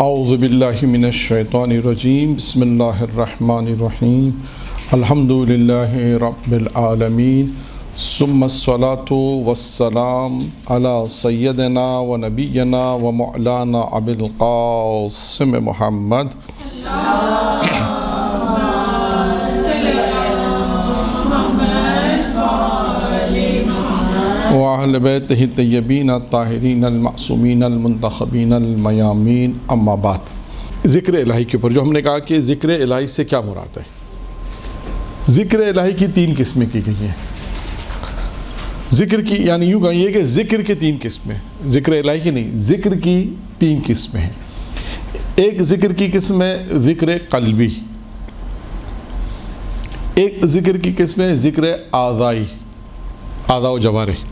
اعوذ باللہ من الشیطان الرجیم بسم اللہ الرحمن الرحیم الحمد للہ رب العالمین ثم الصلاۃ والسلام علی سیدنا و نبینا و مولانا ابی القاسم محمد وأہل بیتہ الطیبین الطاہرین المعصومین المنتخبین المیامین اما بعد۔ ذکر الہی کے اوپر جو ہم نے کہا کہ ذکر الہی سے کیا مراد ہے۔ ذکر الہی کی تین قسمیں کی گئی ہیں۔ ذکر کی یعنی یوں کہیے کہ ذکر کی تین قسمیں، ذکر الہی کی نہیں، ذکر کی تین قسمیں ہیں۔ ایک ذکر کی قسم ہے ذکر قلبی، ایک ذکر کی قسم ہے ذکر اعضائی، اعضاء و جوارح،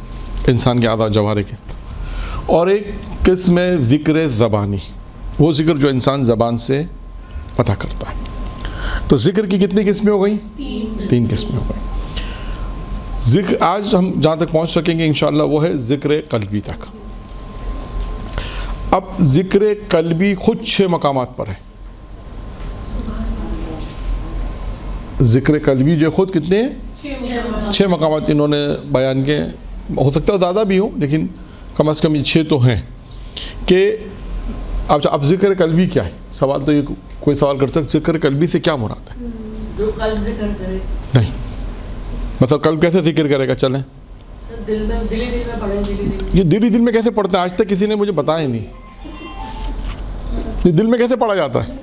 انسان کے اعضاء و جوارح کے، اور ایک قسم ہے ذکر زبانی، وہ ذکر جو انسان زبان سے پتہ کرتا ہے۔ تو ذکر کی کتنی قسمیں ہو گئیں؟ تین قسمیں ہو گئیں۔ ذکر آج ہم جہاں تک پہنچ سکیں گے انشاءاللہ وہ ہے ذکر قلبی تک۔ اب ذکر قلبی خود 6 مقامات پر ہے۔ ذکر قلبی جو خود کتنے ہیں؟ 6 مقامات انہوں نے بیان کے، ہو سکتا ہے زیادہ بھی ہوں لیکن کم از کم یہ 6 تو ہیں کہ اب ذکر قلبی کیا ہے؟ سوال تو یہ کوئی سوال کر سکتا ذکر قلبی سے کیا مراد ہے؟ جو قلب ذکر کرے۔ نہیں، مطلب قلب کیسے ذکر کرے گا؟ چلیں دل میں پڑھیں، یہ دل میں کیسے پڑھتے ہیں؟ آج تک کسی نے مجھے بتایا نہیں، یہ دل میں کیسے پڑھا جاتا ہے؟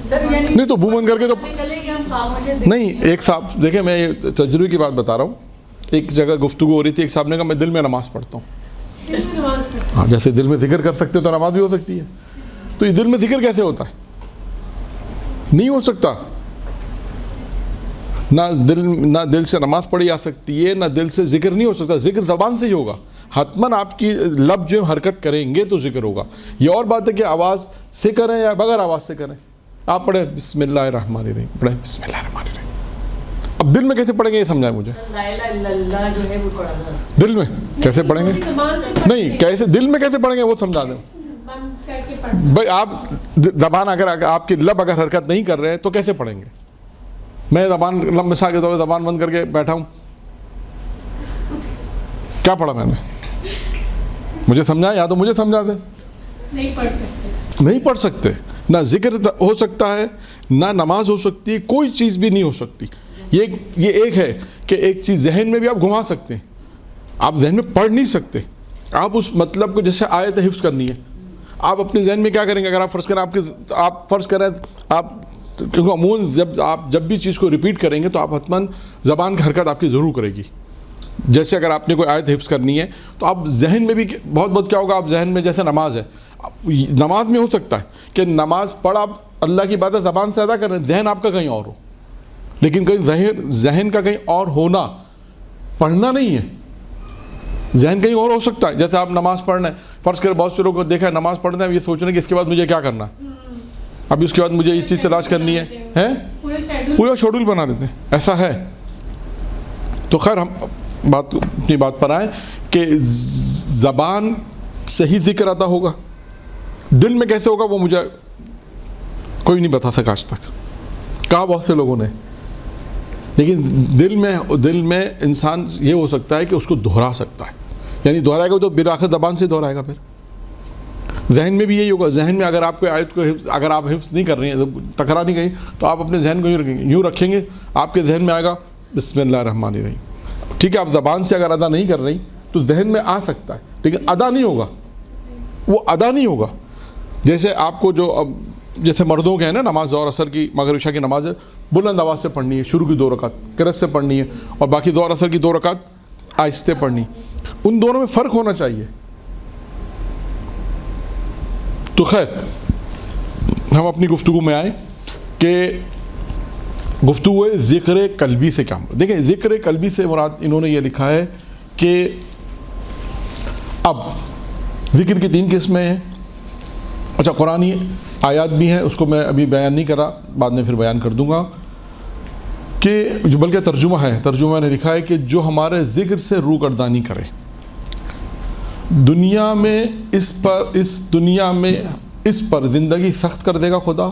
نہیں تو منہ بند کر کے تو نہیں۔ ایک صاحب دیکھیں، میں یہ تجربے کی بات بتا رہا ہوں، ایک جگہ گفتگو ہو رہی تھی، ایک صاحب نے کہا میں دل میں نماز پڑھتا ہوں۔ ہاں، جیسے دل میں ذکر کر سکتے ہو تو نماز بھی ہو سکتی ہے، تو یہ دل میں ذکر کیسے ہوتا ہے؟ نہیں ہو سکتا۔ نہ دل سے نماز پڑھی جا سکتی ہے، نہ دل سے ذکر نہیں ہو سکتا۔ ذکر زبان سے ہی ہوگا، حتماً آپ کی لب جو حرکت کریں گے تو ذکر ہوگا۔ یہ اور بات ہے کہ آواز سے کریں یا بغیر آواز سے کریں۔ آپ پڑھیں بسم اللہ الرحمن الرحیم، پڑھیں بسم اللہ الرحمن الرحیم۔ اب دل میں کیسے پڑھیں گے یہ سمجھائیں مجھے۔ لا الہ الا اللہ جو ہے وہ پڑھا جا سکتا دل میں کیسے پڑھیں گے؟ نہیں، کیسے دل میں کیسے پڑھیں گے وہ سمجھا دیں بھائی۔ آپ زبان اگر آپ کی لب اگر حرکت نہیں کر رہے تو کیسے پڑھیں گے؟ میں زبان مثال کے طور پہ زبان بند کر کے بیٹھا ہوں، کیا پڑھا میں نے؟ مجھے سمجھا یا تو مجھے سمجھا دیں۔ نہیں پڑھ سکتے، نہ ذکر ہو سکتا ہے، نہ نماز ہو سکتی ہے، کوئی چیز بھی نہیں ہو سکتی۔ یہ ایک ہے کہ ایک چیز ذہن میں بھی آپ گھما سکتے ہیں، آپ ذہن میں پڑھ نہیں سکتے۔ آپ اس مطلب کو جیسے آیت حفظ کرنی ہے، آپ اپنے ذہن میں کیا کریں گے؟ اگر آپ فرض کریں آپ فرض کریں آپ، کیونکہ عموماً جب بھی چیز کو ریپیٹ کریں گے تو آپ حتماً زبان کی حرکت آپ کی ضرور کرے گی۔ جیسے اگر آپ نے کوئی آیت حفظ کرنی ہے تو آپ ذہن میں بھی بہت کیا ہوگا، آپ ذہن میں جیسے نماز ہے، نماز میں ہو سکتا ہے کہ نماز پڑھ آپ اللہ کی باتیں زبان سے ادا کر رہے ہیں، ذہن آپ کا کہیں اور ہو، لیکن کہیں ذہن کا کہیں اور ہونا پڑھنا نہیں ہے، ذہن کہیں اور ہو سکتا ہے۔ جیسے آپ نماز پڑھنا ہے، فرض کریں بہت سے لوگوں کو دیکھا ہے نماز پڑھنا ہے، یہ سوچ رہے ہیں کہ اس کے بعد مجھے کیا کرنا ہے، ابھی اس کے بعد مجھے اس چیز تلاش کرنی ہے، پورا شیڈول بنا لیتے ہیں، ایسا ہے۔ تو خیر ہم اپنی بات پر آئیں کہ زبان سے ہی ذکر ادا ہوگا، دل میں کیسے ہوگا وہ مجھے کوئی نہیں بتا سکا آج تک، کہا بہت سے لوگوں نے، لیکن دل میں انسان یہ ہو سکتا ہے کہ اس کو دہرا سکتا ہے، یعنی دہرائے گا تو بالآخر زبان سے دہرائے گا۔ پھر ذہن میں بھی یہی ہوگا، ذہن میں اگر آپ کوئی آیت کو اگر آپ حفظ نہیں کر رہی ہیں، تکرار نہیں گئی، تو آپ اپنے ذہن کو یوں رکھیں گے، آپ کے ذہن میں آئے گا بسم اللہ الرحمن الرحیم۔ ٹھیک ہے، آپ زبان سے اگر ادا نہیں کر رہی تو ذہن میں آ سکتا ہے، لیکن ادا نہیں ہوگا، وہ ادا نہیں ہوگا۔ جیسے آپ کو جیسے مردوں کے ہیں نا، نماز ظہر اثر کی مغرب عشاء کی نماز ہے، بلند آواز سے پڑھنی ہے، شروع کی 2 رکعت قرأت سے پڑھنی ہے، اور باقی ظہر اثر کی 2 رکعت آہستہ پڑھنی، ان دونوں میں فرق ہونا چاہیے۔ تو خیر ہم اپنی گفتگو میں آئیں کہ گفتگو ہے ذکر قلبی سے کیا مراد۔ دیکھیں، ذکر قلبی سے مراد انہوں نے یہ لکھا ہے کہ اب ذکر کی 3 قسمیں ہیں۔ اچھا، قرآنی آیات بھی ہیں، اس کو میں ابھی بیان نہیں کرا، بعد میں پھر بیان کر دوں گا، کہ جو بلکہ ترجمہ ہے، ترجمہ نے لکھا ہے کہ جو ہمارے ذکر سے روگردانی کرے، دنیا میں اس دنیا میں اس پر زندگی سخت کر دے گا خدا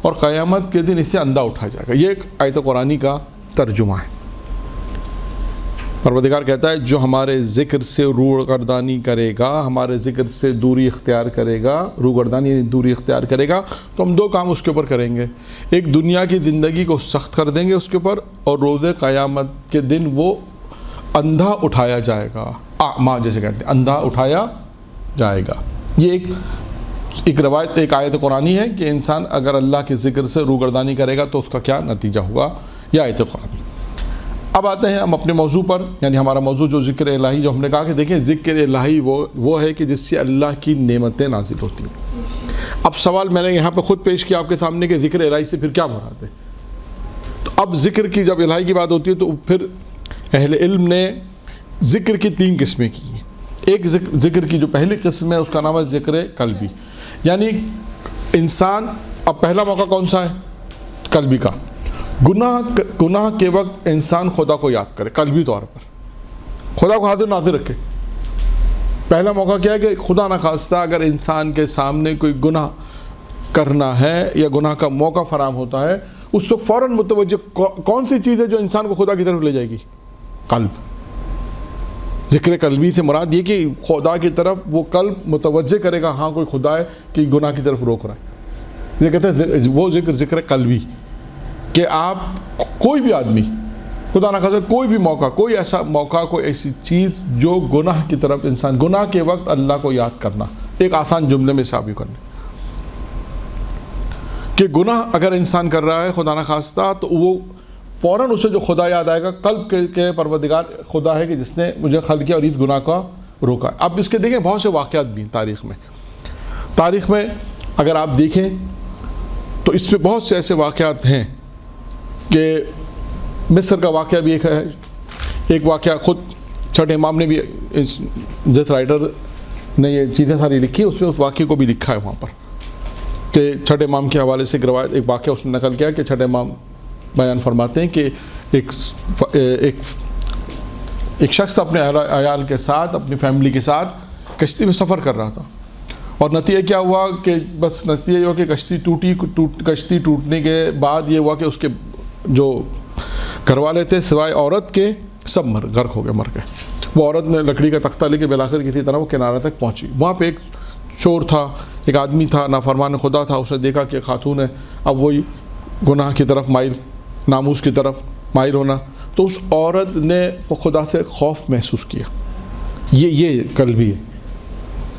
اور قیامت کے دن اس سے اندھا اٹھایا جائے گا. یہ ایک آیت قرآنی کا ترجمہ ہے. پروردگار کہتا ہے جو ہمارے ذکر سے روگردانی کرے گا, ہمارے ذکر سے دوری اختیار کرے گا, روگردانی دوری اختیار کرے گا, تو ہم 2 کام اس کے اوپر کریں گے. ایک دنیا کی زندگی کو سخت کر دیں گے اس کے اوپر, اور روز قیامت کے دن وہ اندھا اٹھایا جائے گا. اعمیٰ جیسے کہتے ہیں, اندھا اٹھایا جائے گا. یہ ایک روایت, ایک آیت قرآنی ہے کہ انسان اگر اللہ کے ذکر سے روگردانی کرے گا تو اس کا کیا نتیجہ ہوگا. یہ آیت قرآنی. اب آتے ہیں ہم اپنے موضوع پر, یعنی ہمارا موضوع جو ذکر الہی, جو ہم نے کہا کہ دیکھیں ذکر الہی وہ ہے کہ جس سے اللہ کی نعمتیں نازل ہوتی ہیں. اب سوال میں نے یہاں پہ خود پیش کیا آپ کے سامنے کہ ذکر الہی سے پھر کیا مراد ہے. تو اب ذکر کی جب الہی کی بات ہوتی ہے تو پھر اہل علم نے ذکر کی 3 قسمیں کی ہیں. ایک ذکر کی جو پہلی قسم ہے اس کا نام ہے ذکر قلبی, یعنی انسان, اب پہلا موقع کون سا ہے؟ قلبی کا. گناہ کے وقت انسان خدا کو یاد کرے قلبی طور پر, خدا کو حاضر ناظر رکھے. پہلا موقع کیا ہے کہ خدا نخواستہ اگر انسان کے سامنے کوئی گناہ کرنا ہے یا گناہ کا موقع فراہم ہوتا ہے, اس وقت فوراً متوجہ کون سی چیز ہے جو انسان کو خدا کی طرف لے جائے گی؟ قلب. ذکر قلبی سے مراد یہ کہ خدا کی طرف وہ قلب متوجہ کرے گا, ہاں کوئی خدا ہے کہ گناہ کی طرف روک رہا ہے. یہ کہتے ہیں وہ ذکر قلبی, کہ آپ کوئی بھی آدمی, خدا نہ خاصہ کوئی بھی موقع, کوئی ایسا موقع, کوئی ایسی چیز جو گناہ کی طرف انسان, گناہ کے وقت اللہ کو یاد کرنا. ایک آسان جملے میں ثابت کرنا کہ گناہ اگر انسان کر رہا ہے خدا نہ خواستہ, تو وہ فوراً اسے جو خدا یاد آئے گا, قلب کے پروردگار خدا ہے کہ جس نے مجھے خلق کیا اور اس گناہ کا روکا. اب اس کے دیکھیں بہت سے واقعات بھی تاریخ میں اگر آپ دیکھیں تو اس میں بہت سے ایسے واقعات ہیں کہ مصر کا واقعہ بھی ایک ہے. ایک واقعہ خود چھٹے امام نے بھی, جس رائٹر نے یہ چیزیں ساری لکھی اس میں اس واقعے کو بھی لکھا ہے وہاں پر, کہ چھٹے امام کے حوالے سے ایک روایت, ایک واقعہ اس نے نقل کیا کہ چھٹے امام بیان فرماتے ہیں کہ ایک شخص اپنے عیال کے ساتھ, اپنی فیملی کے ساتھ کشتی میں سفر کر رہا تھا, اور نتیجہ کیا ہوا کہ بس نتیجہ یہ ہوا کہ کشتی ٹوٹنے کے بعد یہ ہوا کہ اس کے جو گھر والے تھے سوائے عورت کے سب غرق ہو گئے, مر گئے. وہ عورت نے لکڑی کا تختہ لے کے بلاخر کسی طرح وہ کنارے تک پہنچی. وہاں پہ ایک چور تھا, ایک آدمی تھا, نافرمان خدا تھا. اس نے دیکھا کہ خاتون ہے, اب وہی گناہ کی طرف مائل, ناموس کی طرف مائل ہونا, تو اس عورت نے خدا سے خوف محسوس کیا. یہ قلبی ہے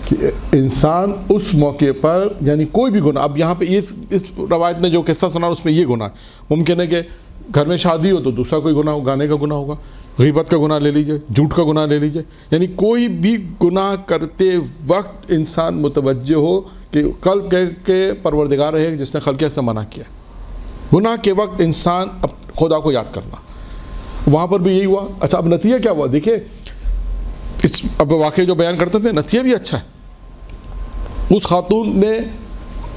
کہ انسان اس موقع پر, یعنی کوئی بھی گناہ, اب یہاں پہ اس روایت میں جو قصہ سنا اس میں یہ گناہ ہے. ممکن ہے کہ گھر میں شادی ہو تو دوسرا کوئی گناہ ہو, گانے کا گناہ ہوگا, غیبت کا گناہ لے لیجئے, جھوٹ کا گناہ لے لیجئے, یعنی کوئی بھی گناہ کرتے وقت انسان متوجہ ہو کہ قلب کے پروردگار ہے جس نے خلق سے منع کیا. گناہ کے وقت انسان خدا کو یاد کرنا, وہاں پر بھی یہی ہوا. اچھا اب نتیجہ کیا ہوا دیکھیں, اب واقعہ جو بیان کرتے ہیں نتیجہ بھی اچھا ہے. اس خاتون نے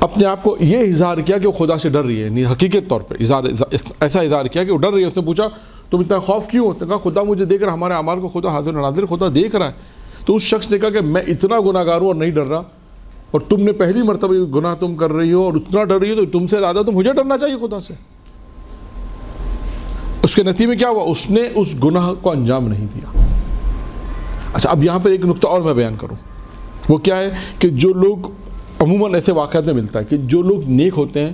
اپنے آپ کو یہ اظہار کیا کہ وہ خدا سے ڈر رہی ہے, حقیقت طور پہ ایسا اظہار کیا کہ وہ ڈر رہی ہے. اس نے پوچھا تم اتنا خوف کیوں ہوتا؟ کہا خدا مجھے دیکھ رہا, ہمارے اعمال کو خدا حاضر ناظر خدا دیکھ رہا ہے. تو اس شخص نے کہا کہ میں اتنا گناہ گار ہوں اور نہیں ڈر رہا, اور تم نے پہلی مرتبہ یہ گناہ تم کر رہی ہو اور اتنا ڈر رہی ہو, تو تم سے زیادہ تو مجھے ڈرنا چاہیے خدا سے. اس کے نتیجے میں کیا ہوا, اس نے اس گناہ کو انجام نہیں دیا. اچھا اب یہاں پہ ایک نقطہ اور میں بیان کروں, وہ کیا ہے کہ جو لوگ عموماً ایسے واقعات میں ملتا ہے کہ جو لوگ نیک ہوتے ہیں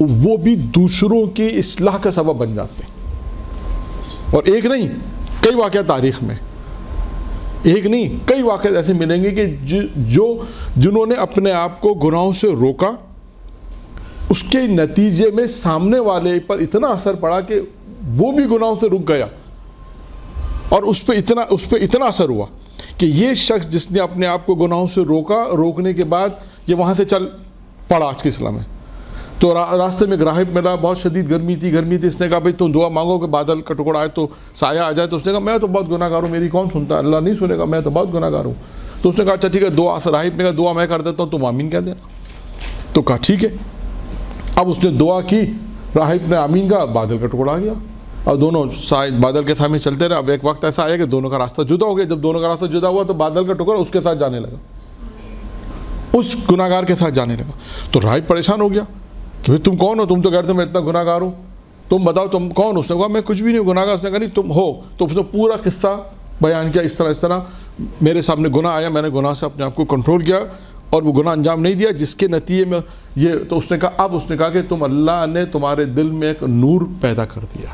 وہ بھی دوسروں کی اصلاح کا سبب بن جاتے ہیں. اور ایک نہیں کئی واقعات تاریخ میں, ایک نہیں کئی واقعات ایسے ملیں گے کہ جنہوں نے اپنے آپ کو گناہوں سے روکا, اس کے نتیجے میں سامنے والے پر اتنا اثر پڑا کہ وہ بھی گناہوں سے رک گیا, اور اس پہ اتنا اثر ہوا کہ یہ شخص جس نے اپنے آپ کو گناہوں سے روکنے کے بعد یہ وہاں سے چل پڑا آج کے اسلام میں. تو راستے میں راہب ملا, بہت شدید گرمی تھی. اس نے کہا بھائی تم دعا مانگو کہ بادل کا ٹکڑا آئے تو سایہ آ جائے. تو اس نے کہا میں تو بہت گناہ گار ہوں, میری کون سنتا ہے, اللہ نہیں سنے گا, میں تو بہت گناہ گار ہوں. تو اس نے کہا اچھا ٹھیک ہے, راہب نے کہا دعا میں کر دیتا ہوں, تم آمین کہہ دینا. تو کہا ٹھیک ہے. اب اس نے دعا کی, راہب نے آمین کہا, بادل کا ٹکڑا آ گیا, اور دونوں بادل کے سامنے چلتے رہے. اب ایک وقت ایسا آیا کہ دونوں کا راستہ جدا ہو گیا. جب دونوں کا راستہ جدا ہوا تو بادل کا ٹکڑا اس کے ساتھ جانے لگا. اس گناہ گار کے ساتھ جانے لگا. تو راہب پریشان ہو گیا کہ بھئی تم کون ہو, تم تو کہتے میں اتنا گناہ گار ہوں, تم بتاؤ تم کون ہو. اس نے کہا میں کچھ بھی نہیں ہوں گناہ گار. اس نے کہا نہیں تم ہو. تو اس نے پورا قصہ بیان کیا, اس طرح میرے سامنے گناہ آیا, میں نے گناہ سے اپنے آپ کو کنٹرول کیا اور وہ گناہ انجام نہیں دیا, جس کے نتیجے میں یہ. تو اس نے کہا کہ تم اللہ نے تمہارے دل میں ایک نور پیدا کر دیا.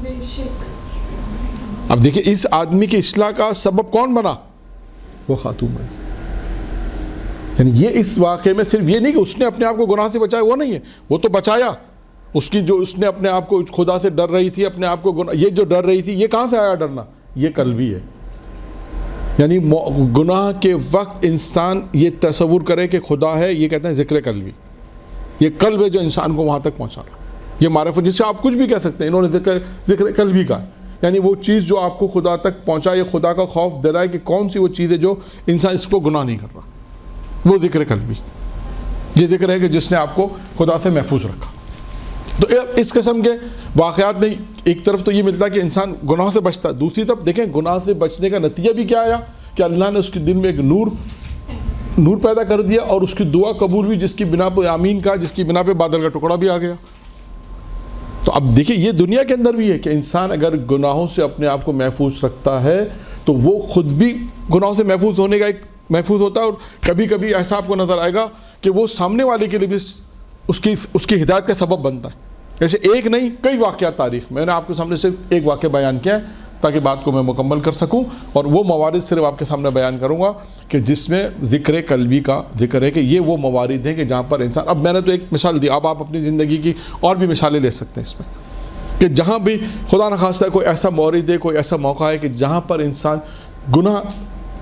اب دیکھیں اس آدمی کی اصلاح کا سبب کون بنا؟ وہ خاتون بنی. یعنی یہ اس واقعے میں صرف یہ نہیں کہ اس نے اپنے آپ کو گناہ سے بچایا, وہ نہیں ہے, وہ تو بچایا. اس کی جو اس نے اپنے آپ کو خدا سے ڈر رہی تھی, اپنے آپ کو یہ جو ڈر رہی تھی, یہ کہاں سے آیا ڈرنا؟ یہ قلبی ہے. یعنی گناہ کے وقت انسان یہ تصور کرے کہ خدا ہے, یہ کہتے ہیں ذکر قلبی. یہ قلب ہے جو انسان کو وہاں تک پہنچا رہا. یہ معرفت جس سے آپ کچھ بھی کہہ سکتے ہیں, انہوں نے ذکر قلبی کا ہے. یعنی وہ چیز جو آپ کو خدا تک پہنچائے, خدا کا خوف دلائے کہ کون سی وہ چیز ہے جو انسان اس کو گناہ نہیں کر رہا, وہ ذکر قلبی. یہ ذکر ہے کہ جس نے آپ کو خدا سے محفوظ رکھا. تو اس قسم کے واقعات میں ایک طرف تو یہ ملتا ہے کہ انسان گناہ سے بچتا ہے, دوسری طرف دیکھیں گناہ سے بچنے کا نتیجہ بھی کیا آیا کہ اللہ نے اس کے دل میں ایک نور پیدا کر دیا, اور اس کی دعا قبول ہوئی, جس کی بنا پہ آمین کہا, جس کی بنا پہ بادل کا ٹکڑا بھی آ گیا. تو اب دیکھیں یہ دنیا کے اندر بھی ہے کہ انسان اگر گناہوں سے اپنے آپ کو محفوظ رکھتا ہے تو وہ خود بھی گناہوں سے محفوظ ہونے کا ایک محفوظ ہوتا ہے, اور کبھی کبھی ایسا آپ کو نظر آئے گا کہ وہ سامنے والے کے لیے بھی اس کی ہدایت کا سبب بنتا ہے. ایسے ایک نہیں کئی واقعات تاریخ میں نے آپ کے سامنے صرف ایک واقعہ بیان کیا ہے تاکہ بات کو میں مکمل کر سکوں, اور وہ موارد صرف آپ کے سامنے بیان کروں گا کہ جس میں ذکر قلبی کا ذکر ہے کہ یہ وہ موارد ہیں کہ جہاں پر انسان, اب میں نے تو ایک مثال دی, اب آپ اپنی زندگی کی اور بھی مثالیں لے سکتے ہیں اس میں, کہ جہاں بھی خدا نخواستہ کوئی ایسا مورد ہے, کوئی ایسا موقع ہے کہ جہاں پر انسان گناہ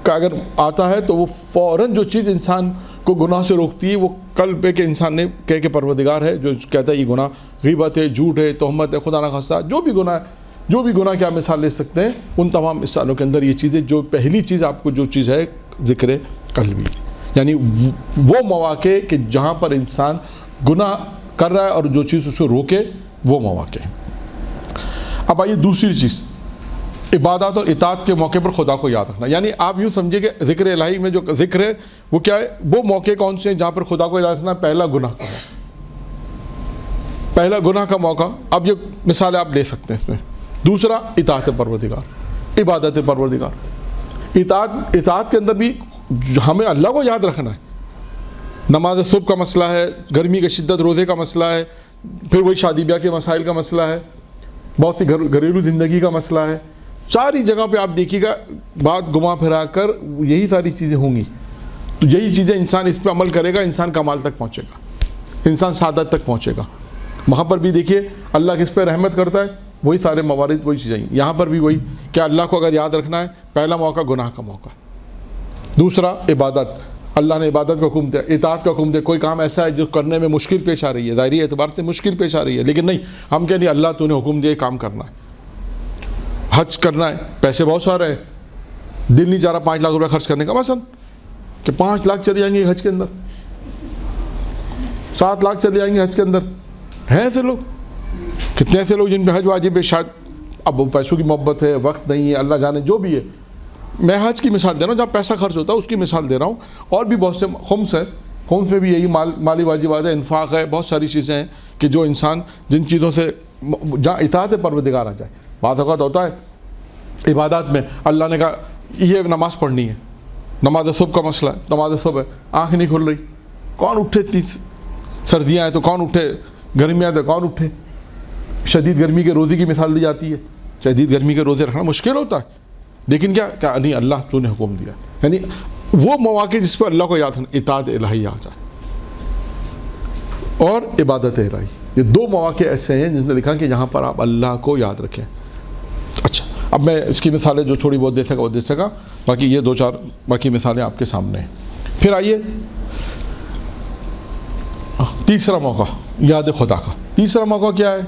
کا اگر آتا ہے تو وہ فوراً جو چیز انسان کو گناہ سے روکتی ہے وہ قلب ہے کہ انسان نے کہہ کہ پروردگار ہے جو کہتا ہے یہ گناہ غیبت ہے, جھوٹ ہے, تہمت ہے, خدا نخواستہ جو بھی گناہ کی آپ مثال لے سکتے ہیں, ان تمام مثالوں کے اندر یہ چیزیں, جو پہلی چیز آپ کو جو چیز ہے ذکر قلبی, یعنی وہ مواقع کہ جہاں پر انسان گناہ کر رہا ہے اور جو چیز اس کو روکے وہ مواقع. اب آئیے دوسری چیز, عبادات اور اطاعت کے موقع پر خدا کو یاد رکھنا. یعنی آپ یوں سمجھے کہ ذکر الہی میں جو ذکر ہے وہ کیا ہے, وہ موقع کون سے ہیں جہاں پر خدا کو یاد رکھنا؟ پہلا گناہ کا موقع. اب یہ مثال آپ لے سکتے ہیں اس میں. دوسرا اطاعت پروردگار, عبادت پروردگار. اطاعت کے اندر بھی ہمیں اللہ کو یاد رکھنا ہے. نماز صبح کا مسئلہ ہے, گرمی کی شدت, روزے کا مسئلہ ہے, پھر وہی شادی بیاہ کے مسائل کا مسئلہ ہے, بہت سی گھریلو زندگی کا مسئلہ ہے. ساری جگہ پہ آپ دیکھیے گا بات گھما پھرا کر یہی ساری چیزیں ہوں گی. تو یہی چیزیں انسان اس پہ عمل کرے گا, انسان کمال تک پہنچے گا, انسان سعادت تک پہنچے گا. وہاں پر بھی دیکھیے اللہ کس پہ رحمت کرتا ہے, وہی سارے موارد, وہی چیزیں. یہاں پر بھی وہی کہ اللہ کو اگر یاد رکھنا ہے, پہلا موقع گناہ کا موقع. دوسرا عبادت, اللہ نے عبادت کا حکم دیا, اطاعت کا حکم دیا. کوئی کام ایسا ہے جو کرنے میں مشکل پیش آ رہی ہے, ظاہری اعتبار سے مشکل پیش آ رہی ہے, لیکن نہیں, ہم کہیں نہیں, اللہ تو نے حکم دیا کام کرنا ہے. حج کرنا ہے, پیسے بہت سارے ہیں, دل نہیں چاہ رہا 5 لاکھ روپے خرچ کرنے کا, مثلا کہ 5 لاکھ چلے جائیں گے حج کے اندر, 7 لاکھ چلے جائیں گے حج کے اندر. ہیں ایسے لوگ, کتنے ایسے لوگ جن پہ حج واجب ہے, شاید اب پیسوں کی محبت ہے, وقت نہیں ہے, اللہ جانے جو بھی ہے. میں حج کی مثال دے رہا ہوں, جہاں پیسہ خرچ ہوتا ہے اس کی مثال دے رہا ہوں. اور بھی بہت سے خمس ہے, خمس میں بھی یہی مالی واجبات ہے, انفاق ہے, بہت ساری چیزیں ہیں کہ جو انسان جن چیزوں سے جہاں اطاعت پروردگار آ جائے. بعض اوقات ہوتا ہے عبادات میں اللہ نے کہا یہ نماز پڑھنی ہے, نماز صبح کا مسئلہ ہے, نماز صبح ہے, آنکھ نہیں کھل رہی, کون اٹھے؟ اتنی سردیاں ہیں تو کون اٹھے, گرمیاں تو کون اٹھے. شدید گرمی کے روزے کی مثال دی جاتی ہے, شدید گرمی کے روزے رکھنا مشکل ہوتا ہے, لیکن کیا نہیں, اللہ تو نے حکم دیا. یعنی وہ مواقع جس پر اللہ کو یاد رکھنا, اطاعت الہی آ جائے اور عبادت الہی. یہ 2 مواقع ایسے ہیں جن میں لکھا کہ جہاں پر آپ اللہ کو یاد رکھیں. اچھا, اب میں اس کی مثالیں جو چھوڑی بہت دے سکا, باقی یہ 2-4 باقی مثالیں آپ کے سامنے ہیں. پھر آئیے تیسرا موقع یاد خدا کا. تیسرا موقع کیا ہے؟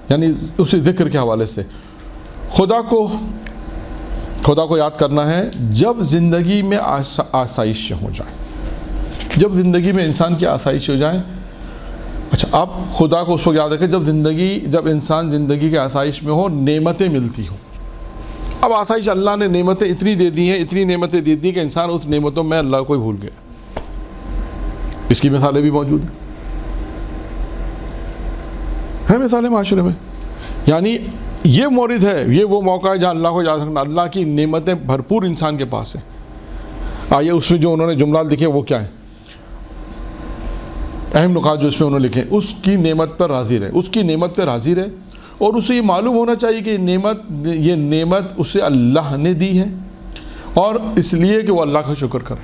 یعنی اسی ذکر کے حوالے سے خدا کو یاد کرنا ہے جب زندگی میں آسائش ہو جائیں, جب زندگی میں انسان کی آسائش ہو جائیں. اچھا, آپ خدا کو اس وقت یاد رکھیں جب انسان زندگی کے آسائش میں ہو, نعمتیں ملتی ہوں. اب آسائش اللہ نے نعمتیں اتنی دے دی ہیں کہ انسان اس نعمتوں میں اللہ کو ہی بھول گیا. اس کی مثالیں بھی موجود ہیں مثالیں معاشرے میں. یعنی یہ مورد ہے, یہ وہ موقع ہے جہاں اللہ کو یاد رکھنا. اللہ کی نعمتیں بھرپور انسان کے پاس ہیں. آئیے اس میں جو انہوں نے جملات لکھے وہ کیا ہیں, اہم نکات جو اس میں انہوں نے لکھے. اس کی نعمت پر راضی رہے, اس کی نعمت پہ راضی رہے, اور اسے یہ معلوم ہونا چاہیے کہ یہ نعمت اسے اللہ نے دی ہے, اور اس لیے کہ وہ اللہ کا شکر کرے.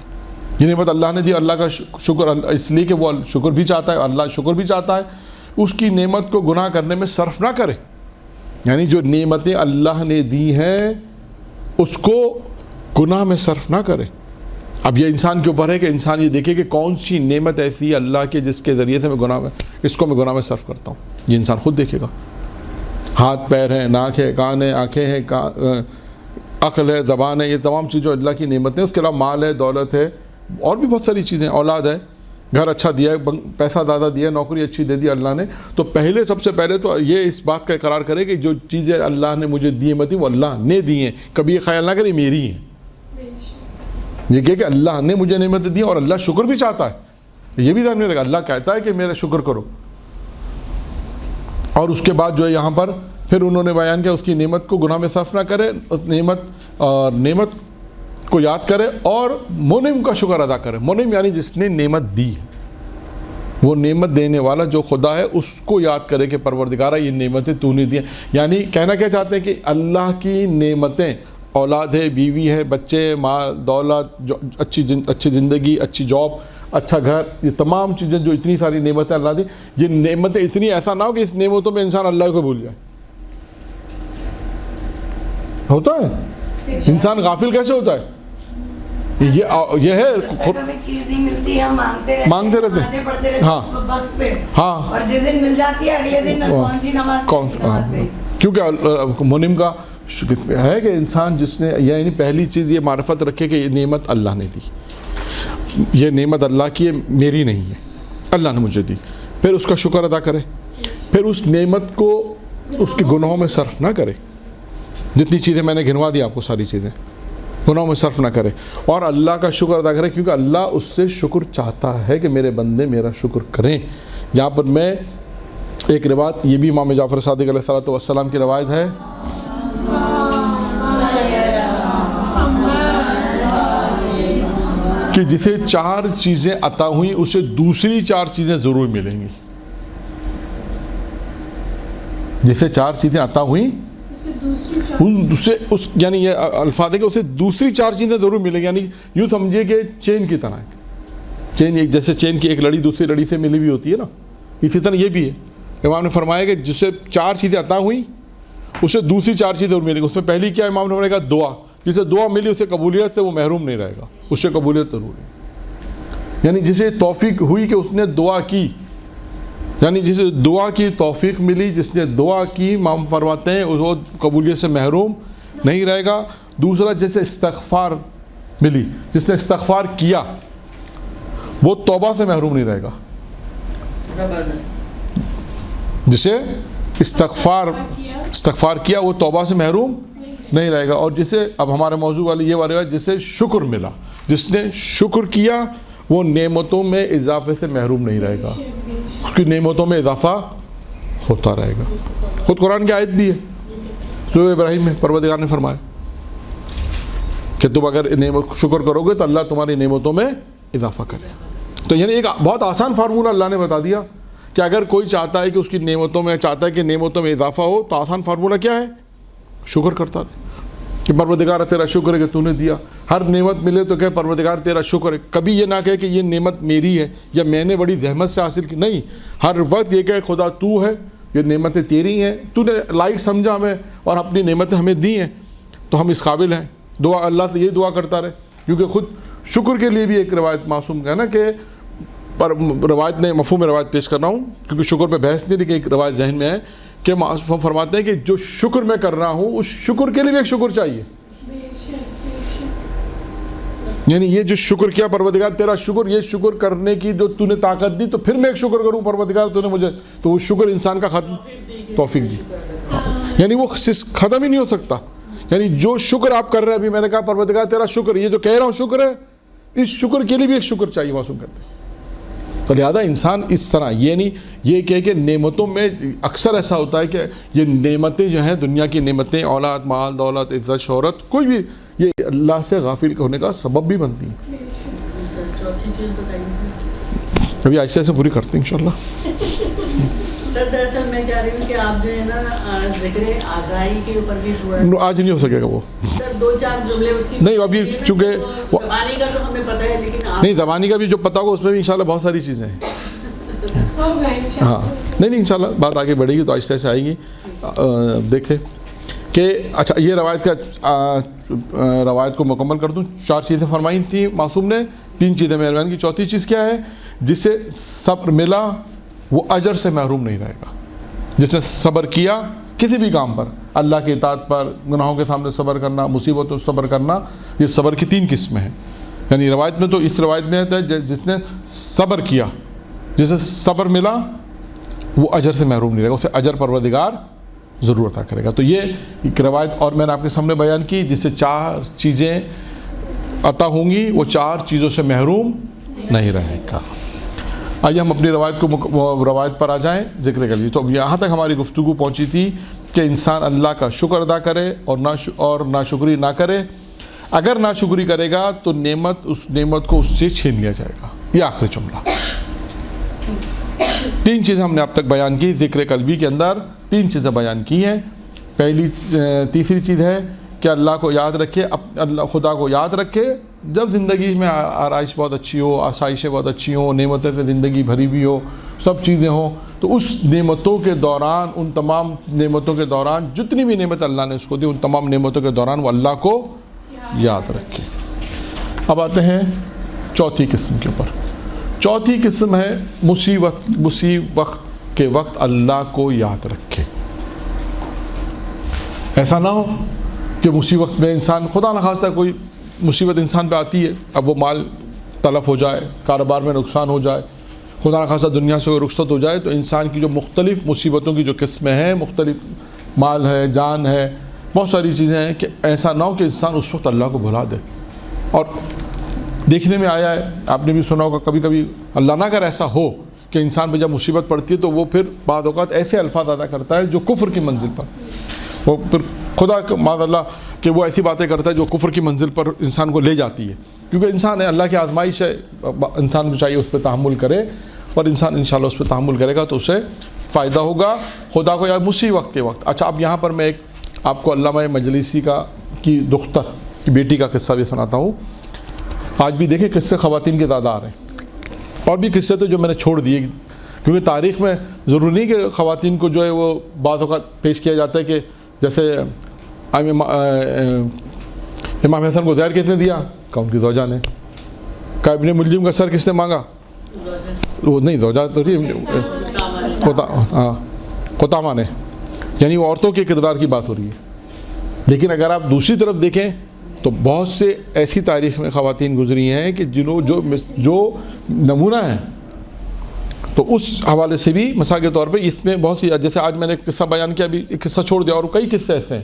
یہ نعمت اللہ نے دی, اللہ کا شکر اس لیے کہ وہ شکر بھی چاہتا ہے, اللہ شکر بھی چاہتا ہے. اس کی نعمت کو گناہ کرنے میں صرف نہ کرے. یعنی جو نعمتیں اللہ نے دی ہیں اس کو گناہ میں صرف نہ کرے. اب یہ انسان کے اوپر ہے کہ انسان یہ دیکھے کہ کون سی نعمت ایسی ہے اللہ کے جس کے ذریعے سے میں گناہ میں صرف کرتا ہوں. یہ انسان خود دیکھے گا. ہاتھ پیر ہیں, ناک ہے, کان ہے, آنکھیں ہیں, عقل ہے, زبان ہے, یہ تمام چیزیں اللہ کی نعمتیں. اس کے علاوہ مال ہے, دولت ہے, اور بھی بہت ساری چیزیں, اولاد ہے, گھر اچھا دیا ہے, پیسہ زیادہ دیا ہے, نوکری اچھی دے دی اللہ نے. تو سب سے پہلے تو یہ اس بات کا اقرار کرے کہ جو چیزیں اللہ نے مجھے دی ہیں وہ اللہ نے دی ہیں. کبھی یہ خیال نہ کرے میری ہیں. یہ کہ اللہ نے مجھے نعمتیں دی اور اللہ شکر بھی چاہتا ہے. یہ بھی ذہن میں رکھا, اللہ کہتا ہے کہ میرا شکر کرو. اور اس کے بعد جو ہے یہاں پر پھر انہوں نے بیان کیا اس کی نعمت کو گناہ میں صرف نہ کرے, نعمت کو یاد کرے اور منعم کا شکر ادا کرے. منعم یعنی جس نے نعمت دی ہے, وہ نعمت دینے والا جو خدا ہے اس کو یاد کرے کہ پروردگارہ یہ نعمتیں تو نے دی ہیں. یعنی کہنا کیا چاہتے ہیں کہ اللہ کی نعمتیں, اولاد ہے, بیوی ہے, بچے, مال, دولت, جو اچھی زندگی, اچھی جاب, اچھا گھر, یہ تمام چیزیں جو اتنی ساری نعمتیں اللہ دی, یہ نعمتیں اتنی ایسا نہ ہو کہ اس نعمتوں میں انسان اللہ کو بھول جائے. ہوتا ہے انسان غافل کیسے ہوتا ہے؟ یہ ہے چیز نہیں ملتی ہے, مانگتے رہتے ہیں. ہاں اور جس دن مل جاتی ہے اگلے دن کون سی نماز گئی. کیونکہ منعم کا ہے کہ انسان جس نے یعنی پہلی چیز یہ معرفت رکھے کہ یہ نعمت اللہ نے دی, یہ نعمت اللہ کی ہے, میری نہیں ہے, اللہ نے مجھے دی. پھر اس کا شکر ادا کرے, پھر اس نعمت کو اس کے گناہوں میں صرف نہ کرے. جتنی چیزیں میں نے گنوا دی آپ کو ساری چیزیں گناہوں میں صرف نہ کرے, اور اللہ کا شکر ادا کرے کیونکہ اللہ اس سے شکر چاہتا ہے کہ میرے بندے میرا شکر کریں. یہاں پر میں ایک روایت, یہ بھی امام جعفر صادق علیہ السلام کی روایت ہے کہ جسے 4 چیزیں عطا ہوئیں اسے دوسری 4 چیزیں ضرور ملیں گی. جسے 4 چیزیں عطا ہوئیں یعنی یہ الفاظ ہے کہ اسے دوسری 4 چیزیں ضرور ملیں گی. یعنی یوں سمجھیے کہ چین کی طرح, جیسے چین کی ایک لڑی دوسری لڑی سے ملی ہوئی ہوتی ہے نا, اسی طرح یہ بھی ہے. امام نے فرمایا کہ جسے 4 چیزیں عطا ہوئیں اسے دوسری 4 چیزیں ضرور ملیں گی. اس میں پہلی کیا امام نے فرمایا کہ دعا, جسے دعا ملی اسے قبولیت سے وہ محروم نہیں رہے گا, اس سے قبولیت ضرور ہے. یعنی جسے توفیق ہوئی کہ اس نے دعا کی, یعنی جسے دعا کی توفیق ملی, جس نے دعا کی امام فرماتے ہیں وہ قبولیت سے محروم نہیں رہے گا. دوسرا جیسے استغفار ملی, جس نے استغفار کیا وہ توبہ سے محروم نہیں رہے گا. جسے استغفار کیا وہ توبہ سے محروم نہیں رہے گا. اور جسے اب ہمارے موضوع والی یہ والا جسے شکر ملا, جس نے شکر کیا وہ نعمتوں میں اضافے سے محروم نہیں رہے گا, اس کی نعمتوں میں اضافہ ہوتا رہے گا. خود قرآن کی آیت بھی ہے سورہ ابراہیم میں پروردگار نے فرمایا کہ تم اگر شکر کرو گے تو اللہ تمہاری نعمتوں میں اضافہ کرے. تو یعنی ایک بہت آسان فارمولہ اللہ نے بتا دیا کہ اگر کوئی چاہتا ہے کہ اس کی نعمتوں میں کہ نعمتوں میں اضافہ ہو تو آسان فارمولہ کیا ہے؟ شکر کرتا رہے کہ پروردگار تیرا شکر ہے کہ تو نے دیا. ہر نعمت ملے تو کہ پروردگار تیرا شکر ہے. کبھی یہ نہ کہے کہ یہ نعمت میری ہے یا میں نے بڑی زحمت سے حاصل کی, نہیں, ہر وقت یہ کہ خدا تو ہے, یہ نعمتیں تیری ہیں, تو نے لائق سمجھا ہمیں اور اپنی نعمتیں ہمیں دی ہیں تو ہم اس قابل ہیں. دعا اللہ سے یہ دعا کرتا رہے, کیونکہ خود شکر کے لیے بھی ایک روایت معصوم ہے نا کہ پر روایت نے مفہوم روایت پیش کر رہا ہوں کیونکہ شکر پہ بحث نہیں, لیکن ایک روایت ذہن میں ہے کہ فرماتے ہیں کہ جو شکر میں کر رہا ہوں اس شکر کے لیے بھی ایک شکر چاہیے. یعنی یہ جو شکر کیا پروردگار تیرا شکر, یہ شکر کرنے کی جو تو نے طاقت دی تو پھر میں ایک شکر کروں پروردگار تو نے مجھے, تو وہ شکر انسان کا ختم توفیق دی. یعنی وہ ختم ہی نہیں ہو سکتا. یعنی جو شکر آپ کر رہے ہیں, ابھی میں نے کہا پروردگار تیرا شکر, یہ جو کہہ رہا ہوں شکر ہے, اس شکر کے لیے بھی ایک شکر چاہیے. معصوم کہتے ہیں تو لہٰذا انسان اس طرح یہ نہیں یہ کہ نعمتوں میں اکثر ایسا ہوتا ہے کہ یہ نعمتیں جو ہیں دنیا کی نعمتیں اولاد مال دولت عزت شہرت کوئی بھی یہ اللہ سے غافل ہونے کا سبب بھی بنتی ہیں. سر چوتھی چیز بتائیے. ابھی آہستہ سے پوری کرتے ہیں انشاءاللہ. سر دراصل میں چاہ رہی ہوں کہ آپ جو ہے نا ذکر آزائی کے اوپر بھی تھوڑا آج نہیں ہو سکے گا وہ. سر 2-4 جملے اس کی نہیں ابھی چونکہ زبانی کا تو ہمیں پتہ ہے لیکن آپ نہیں زبانی کا بھی جو پتہ ہوگا اس میں بھی انشاءاللہ بہت ساری چیزیں ہیں. ہاں نہیں انشاءاللہ بات آگے بڑھے گی تو آہستہ سے آئے گی. دیکھیں کہ اچھا یہ روایت کو مکمل کر دوں. 4 چیزیں فرمائی تھیں معصوم نے, 3 چیزیں مہربان کی. چوتھی چیز کیا ہے؟ جسے صبر ملا وہ اجر سے محروم نہیں رہے گا. جس نے صبر کیا کسی بھی کام پر, اللہ کی اطاعت پر, گناہوں کے سامنے صبر کرنا, مصیبتوں سے صبر کرنا, یہ صبر کی 3 قسمیں ہیں. یعنی روایت میں تو اس روایت میں ہے جس نے صبر کیا جسے صبر ملا وہ اجر سے محروم نہیں رہے گا, اسے اجر پروردگار ضرور عطا کرے گا. تو یہ ایک روایت اور میں نے آپ کے سامنے بیان کی جس سے 4 چیزیں عطا ہوں گی, وہ 4 چیزوں سے محروم نہیں رہے گا. آئیے ہم اپنی روایت پر آ جائیں ذکر کر لیجیے. تو اب یہاں تک ہماری گفتگو پہنچی تھی کہ انسان اللہ کا شکر ادا کرے اور ناشکری نہ کرے. اگر ناشکری کرے گا تو اس نعمت کو اس سے چھین لیا جائے گا. یہ آخری جملہ. 3 چیزیں ہم نے اب تک بیان کی ذکر قلبی کے اندر. 3 چیزیں بیان کی ہیں. تیسری چیز ہے کہ اللہ کو یاد رکھے, خدا کو یاد رکھے جب زندگی میں آرائش بہت اچھی ہو, آسائشیں بہت اچھی ہوں, نعمتیں سے زندگی بھری ہوئی ہو, سب چیزیں ہوں, تو اس نعمتوں کے دوران, ان تمام نعمتوں کے دوران جتنی بھی نعمت اللہ نے اس کو دی, ان تمام نعمتوں کے دوران وہ اللہ کو یاد رکھے. اب آتے ہیں چوتھی قسم کے اوپر. چوتھی قسم ہے مصیبت کے وقت اللہ کو یاد رکھے. ایسا نہ ہو کہ مصیبت میں انسان, خدا نخواستہ کوئی مصیبت انسان پہ آتی ہے, اب وہ مال تلف ہو جائے, کاروبار میں نقصان ہو جائے, خدا نخواستہ دنیا سے کوئی رخصت ہو جائے, تو انسان کی جو مختلف مصیبتوں کی جو قسمیں ہیں, مختلف مال ہے, جان ہے, بہت ساری چیزیں ہیں, کہ ایسا نہ ہو کہ انسان اس وقت اللہ کو بھلا دے. اور دیکھنے میں آیا ہے, آپ نے بھی سنا ہوگا, کبھی کبھی اللہ نہ کر ایسا ہو کہ انسان پہ جب مصیبت پڑتی ہے تو وہ پھر بعض اوقات ایسے الفاظ ادا کرتا ہے جو کفر کی منزل پر, وہ پھر خدا معاذ اللہ کہ وہ ایسی باتیں کرتا ہے جو کفر کی منزل پر انسان کو لے جاتی ہے. کیونکہ انسان ہے, اللہ کی آزمائش ہے, انسان کو چاہیے اس پہ تحمل کرے, اور انسان انشاءاللہ اس پہ تحمل کرے گا تو اسے فائدہ ہوگا. خدا کو یاد مصیبت کے وقت. اچھا اب یہاں پر میں ایک آپ کو علامہ مجلسی کی دختر کی بیٹی کا قصہ بھی سناتا ہوں. آج بھی دیکھیں قصے خواتین کے زیادہ آ رہے ہیں, اور بھی قصے تو جو میں نے چھوڑ دیے, کیونکہ تاریخ میں ضروری نہیں کہ خواتین کو جو ہے وہ بعض اوقات پیش کیا جاتا ہے کہ جیسے امام حسن کو زہر کس نے دیا, کہا ان کی زوجہ نے. کہا ابن ملجم کا سر کس نے مانگا, وہ نہیں زوجہ تو تھی, قطامہ نے. یعنی وہ عورتوں کے کردار کی بات ہو رہی ہے. لیکن اگر آپ دوسری طرف دیکھیں تو بہت سے ایسی تاریخ میں خواتین گزری ہیں کہ جو نمونہ ہیں. تو اس حوالے سے بھی مثال کے طور پہ اس میں بہت سی, جیسے آج میں نے قصہ بیان کیا, ابھی ایک قصہ چھوڑ دیا, اور کئی قصے ایسے ہیں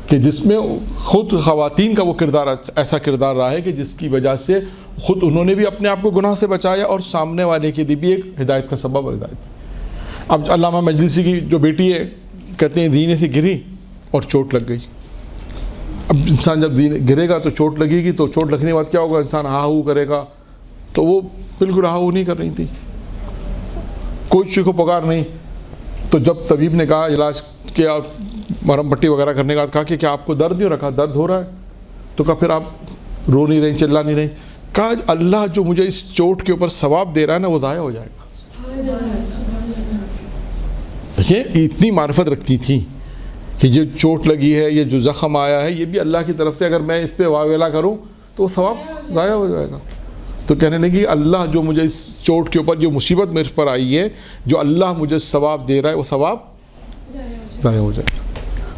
کہ جس میں خود خواتین کا وہ کردار ایسا کردار رہا ہے کہ جس کی وجہ سے خود انہوں نے بھی اپنے آپ کو گناہ سے بچایا, اور سامنے والے کے لیے بھی ایک ہدایت کا سبب اور ہدایت. اب علامہ مجلسی کی جو بیٹی ہے, کہتے ہیں زینے سے گری اور چوٹ لگ گئی. اب انسان جب گرے گا تو چوٹ لگے گی, تو چوٹ لگنے کے بعد کیا ہوگا, انسان ہا ہو کرے گا. تو وہ بالکل ہا ہو نہیں کر رہی تھی, کوئی چیز کو پکار نہیں. تو جب طبیب نے کہا, علاج کیا, مرہم پٹی وغیرہ کرنے کے بعد کہا کہ کیا آپ کو درد نہیں ہو رکھا, درد ہو رہا ہے. تو کہا پھر آپ رو نہیں رہی, چلا نہیں رہی. کہا اللہ جو مجھے اس چوٹ کے اوپر ثواب دے رہا ہے نا, وہ ضائع ہو جائے گا. دیکھیں اتنی معرفت رکھتی تھی کہ یہ چوٹ لگی ہے, یہ جو زخم آیا ہے, یہ بھی اللہ کی طرف سے, اگر میں اس پہ واویلا کروں تو وہ ثواب ضائع ہو جائے گا. تو کہنے لگی اللہ جو مجھے اس چوٹ کے اوپر جو مصیبت میرے پر آئی ہے, جو اللہ مجھے ثواب دے رہا ہے, وہ ثواب ضائع ہو جائے گا.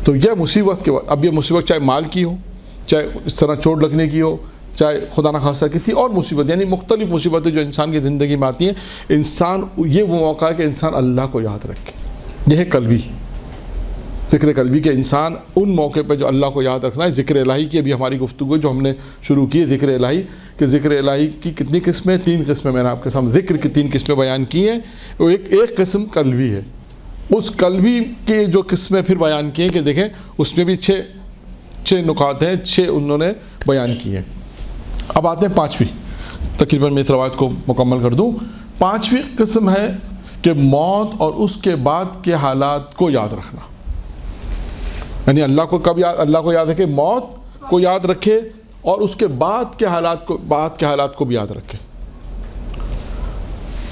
تو یہ مصیبت کے بعد, اب یہ مصیبت چاہے مال کی ہو, چاہے اس طرح چوٹ لگنے کی ہو, چاہے خدا نخواستہ کسی اور مصیبت, یعنی مختلف مصیبتیں جو انسان کی زندگی میں آتی ہیں, انسان یہ وہ موقع ہے کہ انسان اللہ کو یاد رکھے. یہ ہے قلبی, ذکر قلبی کے انسان ان موقع پہ جو اللہ کو یاد رکھنا ہے. ذکر الہی کی ابھی ہماری گفتگو جو ہم نے شروع کی ہے, ذکر الہی کہ ذکر الہی کی کتنی قسمیں؟ 3 قسمیں میں نے آپ کے سامنے ذکر کی 3 قسمیں بیان کی ہیں. وہ ایک قسم قلبی ہے. اس قلبی کے جو قسمیں پھر بیان کی ہیں کہ دیکھیں اس میں بھی 6 نکات ہیں, 6 انہوں نے بیان کیے ہیں. اب آتے ہیں 5ویں, تقریباً میں اس روایت کو مکمل کر دوں. 5ویں قسم ہے کہ موت اور اس کے بعد کے حالات کو یاد رکھنا. یعنی اللہ کو یاد رکھے, موت کو یاد رکھے اور اس کے بعد کے حالات کو بھی یاد رکھے.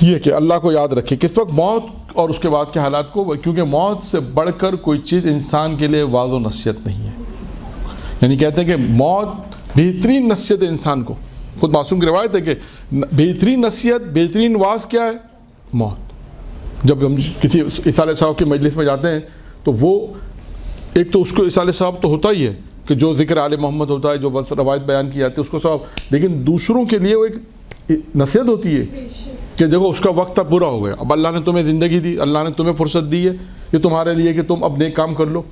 یہ کہ اللہ کو یاد رکھے کس وقت؟ موت اور اس کے بعد کے حالات کو, کیونکہ موت سے بڑھ کر کوئی چیز انسان کے لیے واعظ و نصیحت نہیں ہے. یعنی کہتے ہیں کہ موت بہترین نصیحت ہے انسان کو. خود معصوم کی روایت ہے کہ بہترین نصیحت, بہترین واعظ کیا ہے؟ موت. جب ہم کسی اصالہ صاحب کی مجلس میں جاتے ہیں تو وہ ایک تو اس کو اصالہ صاحب تو ہوتا ہی ہے کہ جو ذکر آل محمد ہوتا ہے, جو بس روایت بیان کی جاتی ہے اس کو صاحب, لیکن دوسروں کے لیے وہ ایک نصیحت ہوتی ہے کہ دیکھو اس کا وقت اب پورا ہو گیا, اب اللہ نے تمہیں زندگی دی, اللہ نے تمہیں فرصت دی ہے, یہ تمہارے لیے کہ تم اب نیک کام کر لو,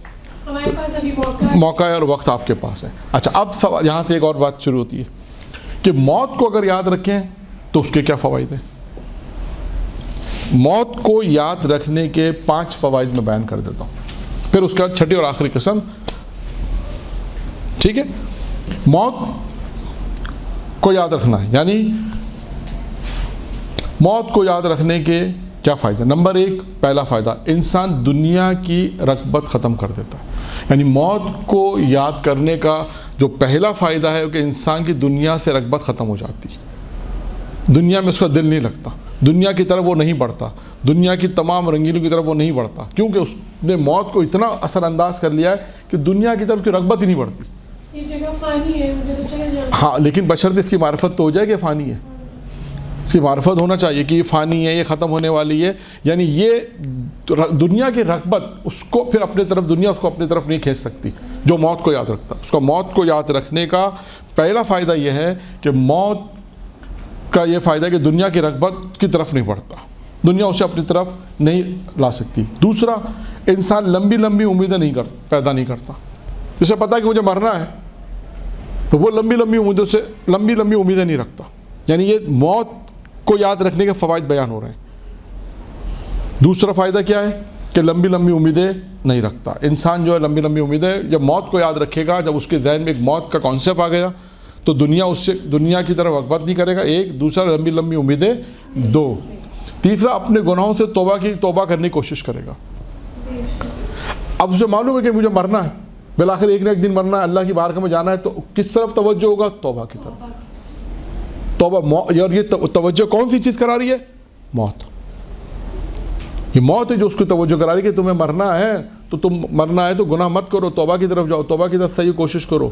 ہمارے پاس ابھی موقع ہے اور وقت آپ کے پاس ہے. اچھا, اب سوال یہاں سے ایک اور بات شروع ہوتی ہے کہ موت کو اگر یاد رکھیں تو اس کے کیا فوائد ہیں؟ موت کو یاد رکھنے کے 5 فوائد میں بیان کر دیتا ہوں, پھر اس کے بعد 6ٹھی اور آخری قسم. ٹھیک ہے, موت کو یاد رکھنا ہے, یعنی موت کو یاد رکھنے کے کیا فائدہ؟ نمبر 1, پہلا فائدہ, انسان دنیا کی رغبت ختم کر دیتا ہے. یعنی موت کو یاد کرنے کا جو پہلا فائدہ ہے کہ انسان کی دنیا سے رغبت ختم ہو جاتی ہے. دنیا میں اس کا دل نہیں لگتا, دنیا کی طرف وہ نہیں بڑھتا, دنیا کی تمام رنگینوں کی طرف وہ نہیں بڑھتا, کیونکہ اس نے موت کو اتنا اثر انداز کر لیا ہے کہ دنیا کی طرف کی رغبت ہی نہیں بڑھتی. یہ جگہ فانی ہے, مجھے تو چلے جانا. ہاں, لیکن بشرط اس کی معرفت تو ہو جائے کہ فانی ہے. اس کی معرفت ہونا چاہیے کہ یہ فانی ہے, یہ ختم ہونے والی ہے. یعنی یہ دنیا کی رغبت اس کو پھر اپنے طرف, دنیا اس کو اپنی طرف نہیں کھینچ سکتی جو موت کو یاد رکھتا. اس کا موت کو یاد رکھنے کا پہلا فائدہ یہ ہے کہ موت کا یہ فائدہ ہے کہ دنیا کی رغبت کی طرف نہیں بڑھتا, دنیا اسے اپنی طرف نہیں لا سکتی. دوسرا, انسان لمبی امیدیں پیدا نہیں کرتا. جسے پتا ہے کہ مجھے مرنا ہے تو وہ لمبی امیدیں نہیں رکھتا. یعنی یہ موت کو یاد رکھنے کے فوائد بیان ہو رہے ہیں. دوسرا فائدہ کیا ہے کہ لمبی امیدیں نہیں رکھتا. انسان جو ہے لمبی امیدیں, جب موت کو یاد رکھے گا, جب اس کے ذہن میں ایک موت کا کانسیپٹ آ گیا تو دنیا کی طرف رغبت نہیں کرے گا. ایک, دوسرا لمبی امیدیں. 2, تیسرا اپنے گناہوں سے توبہ کرنے کی کوشش کرے گا. اب اسے معلوم ہے کہ مجھے مرنا ہے, بالآخر ایک نہ ایک دن مرنا ہے, اللہ کی بارگاہ میں جانا ہے, تو کس طرف توجہ ہوگا؟ توبہ کی طرف. توبہ, اور یہ توجہ کون سی چیز کرا رہی ہے؟ موت. یہ موت ہے جو اس کو توجہ کرا رہی ہے کہ تمہیں مرنا ہے, تو تم مرنا ہے تو گناہ مت کرو, توبہ کی طرف جاؤ, توبہ کی طرف صحیح کوشش کرو.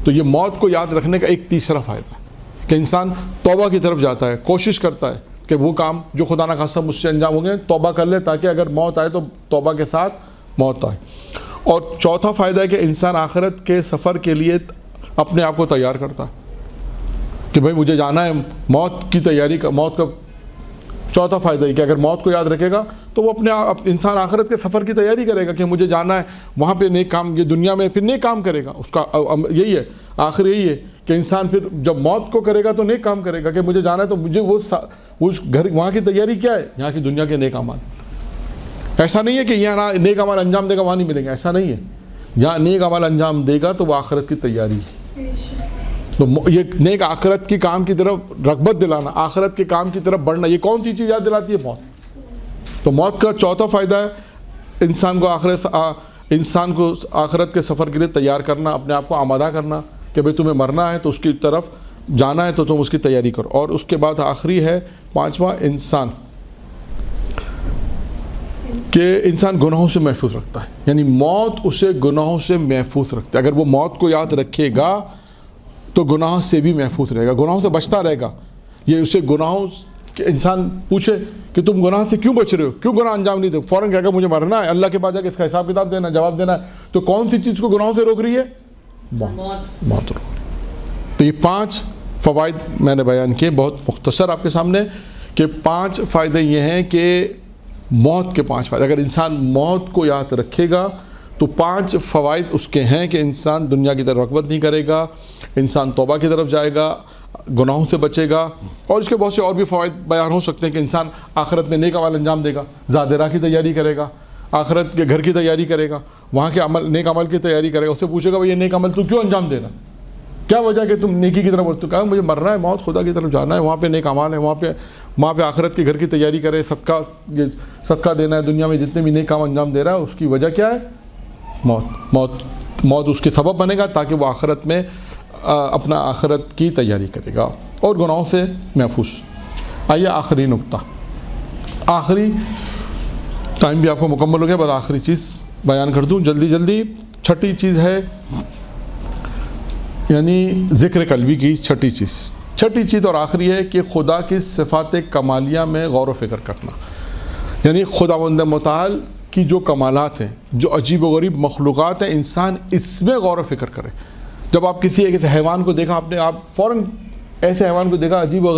تو یہ موت کو یاد رکھنے کا ایک تیسرا فائدہ ہے کہ انسان توبہ کی طرف جاتا ہے, کوشش کرتا ہے کہ وہ کام جو خدا نہ خواستہ مجھ سے انجام ہو گئے توبہ کر لے, تاکہ اگر موت آئے تو توبہ کے ساتھ موت آئے. اور چوتھا فائدہ ہے کہ انسان آخرت کے سفر کے لیے اپنے آپ کو تیار کرتا ہے کہ بھائی مجھے جانا ہے, موت کی تیاری کا. موت کا چوتھا فائدہ ہے کہ اگر موت کو یاد رکھے گا تو وہ انسان آخرت کے سفر کی تیاری کرے گا کہ مجھے جانا ہے وہاں پہ نیک کام, یہ دنیا میں پھر نیک کام کرے گا. اس کا یہی ہے, آخر یہی ہے کہ انسان پھر جب موت کو کرے گا تو نیک کام کرے گا کہ مجھے جانا ہے, تو مجھے وہ گھر وہاں کی تیاری کیا ہے؟ یہاں کی دنیا کے نیک اعمال. ایسا نہیں ہے کہ یہاں نیک عمل انجام دے گا وہاں نہیں ملیں گے, ایسا نہیں ہے. جہاں نیک عمل انجام دے گا تو وہ آخرت کی تیاری ہے. تو یہ نیک آخرت کی کام کی طرف رغبت دلانا, آخرت کے کام کی طرف بڑھنا, یہ کون سی چیز یاد دلاتی ہے؟ موت. تو موت کا چوتھا فائدہ ہے انسان کو آخرت کے سفر کے لیے تیار کرنا, اپنے آپ کو آمادہ کرنا کہ بھئی تمہیں مرنا ہے تو اس کی طرف جانا ہے تو تم اس کی تیاری کرو. اور اس کے بعد آخری ہے 5واں, انسان کہ انسان گناہوں سے محفوظ رکھتا ہے. یعنی موت اسے گناہوں سے محفوظ رکھتا ہے. اگر وہ موت کو یاد رکھے گا تو گناہ سے بھی محفوظ رہے گا, گناہوں سے بچتا رہے گا. یہ اسے گناہوں کہ انسان پوچھے کہ تم گناہ سے کیوں بچ رہے ہو, کیوں گناہ انجام نہیں دے, فوراً کہے گا مجھے مرنا ہے, اللہ کے پاس جا کے اس کا حساب کتاب دینا, جواب دینا ہے. تو کون سی چیز کو گناہوں سے روک رہی ہے؟ موت روک رہی ہے. تو یہ 5 فوائد میں نے بیان کیے, بہت مختصر آپ کے سامنے, کہ 5 فائدے یہ ہیں کہ موت کے 5 فائدے. اگر انسان موت کو یاد رکھے گا تو 5 فوائد اس کے ہیں کہ انسان دنیا کی طرف رغبت نہیں کرے گا, انسان توبہ کی طرف جائے گا, گناہوں سے بچے گا، اور اس کے بہت سے اور بھی فوائد بیان ہو سکتے ہیں کہ انسان آخرت میں نیک عمل انجام دے گا، زادرہ کی تیاری کرے گا، آخرت کے گھر کی تیاری کرے گا، وہاں کے عمل نیک عمل کی تیاری کرے گا. اس سے پوچھے گا بھائی یہ نیک عمل تو کیوں انجام دے رہا، کیا وجہ کہ تم نیکی کی طرف بڑھتے ہو؟ کہا مجھے مرنا ہے، موت، خدا کی طرف جانا ہے، وہاں پہ نیک اعمال ہے، وہاں پہ آخرت کے گھر کی تیاری کرے، صدقہ دینا ہے، دنیا میں جتنے بھی نیک کام انجام دے رہا ہے اس کی وجہ کیا ہے؟ موت اس کے سبب بنے گا تاکہ وہ آخرت میں اپنا آخرت کی تیاری کرے گا اور گناہوں سے محفوظ. آئیے آخری نقطہ، آخری ٹائم بھی آپ کو مکمل ہو گیا، بس آخری چیز بیان کر دوں جلدی. چھٹی چیز ہے یعنی ذکر قلبی کی چھٹی چیز اور آخری ہے کہ خدا کی صفات کمالیہ میں غور و فکر کرنا. یعنی خداوند متعال کی جو کمالات ہیں، جو عجیب و غریب مخلوقات ہیں، انسان اس میں غور و فکر کرے. جب آپ کسی ایک حیوان کو دیکھا، آپ فوراً ایسے حیوان کو دیکھا عجیب و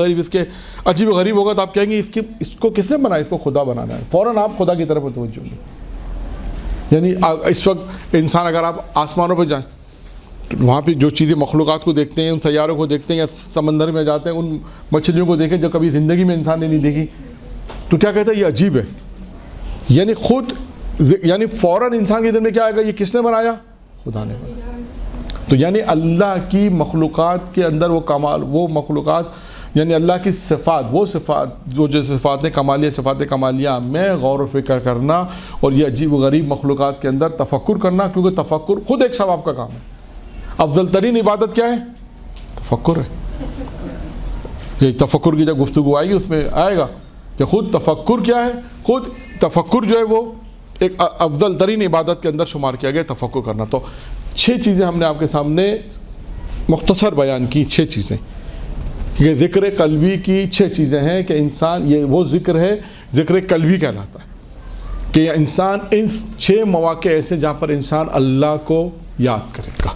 غریب ہوگا تو آپ کہیں گے اس کو کس نے بنایا، اس کو خدا بنانا ہے. فوراً آپ خدا کی طرف متوجہ ہوں گے. یعنی اس وقت انسان اگر آپ آسمانوں پہ جائیں، وہاں پہ جو چیزیں مخلوقات کو دیکھتے ہیں، ان سیاروں کو دیکھتے ہیں، یا سمندر میں جاتے ہیں ان مچھلیوں کو دیکھیں جو کبھی زندگی میں انسان نے نہیں دیکھی، تو کیا کہتا ہے یہ عجیب ہے. یعنی فوراً انسان کے دل میں کیا آئے گا، یہ کس نے بنایا؟ خدا نے بنایا. تو یعنی اللہ کی مخلوقات کے اندر وہ کمال، وہ مخلوقات یعنی اللہ کی صفات، وہ صفات جو صفات کمالیہ میں غور و فکر کرنا اور یہ عجیب و غریب مخلوقات کے اندر تفکر کرنا، کیونکہ تفکر خود ایک ثواب کا کام ہے. افضل ترین عبادت کیا ہے؟ تفکر ہے. یہ تفکر کی جب گفتگو آئے گی اس میں آئے گا کہ خود تفکر کیا ہے. خود تفکر جو ہے وہ ایک افضل ترین عبادت کے اندر شمار کیا گیا، تفکر کرنا. تو 6 چیزیں ہم نے آپ کے سامنے مختصر بیان کی. 6 چیزیں، یہ ذکر قلبی کی 6 چیزیں ہیں کہ انسان، یہ وہ ذکر ہے، ذکر قلبی کہلاتا ہے کہ انسان ان 6 مواقع ایسے جہاں پر انسان اللہ کو یاد کرے گا.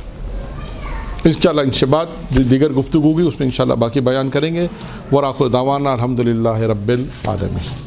انشاءاللہ ان سے بعد دیگر گفتگو ہوگی، اس میں انشاءاللہ باقی بیان کریں گے. وآخر دعوانا الحمدللہ رب العالمین.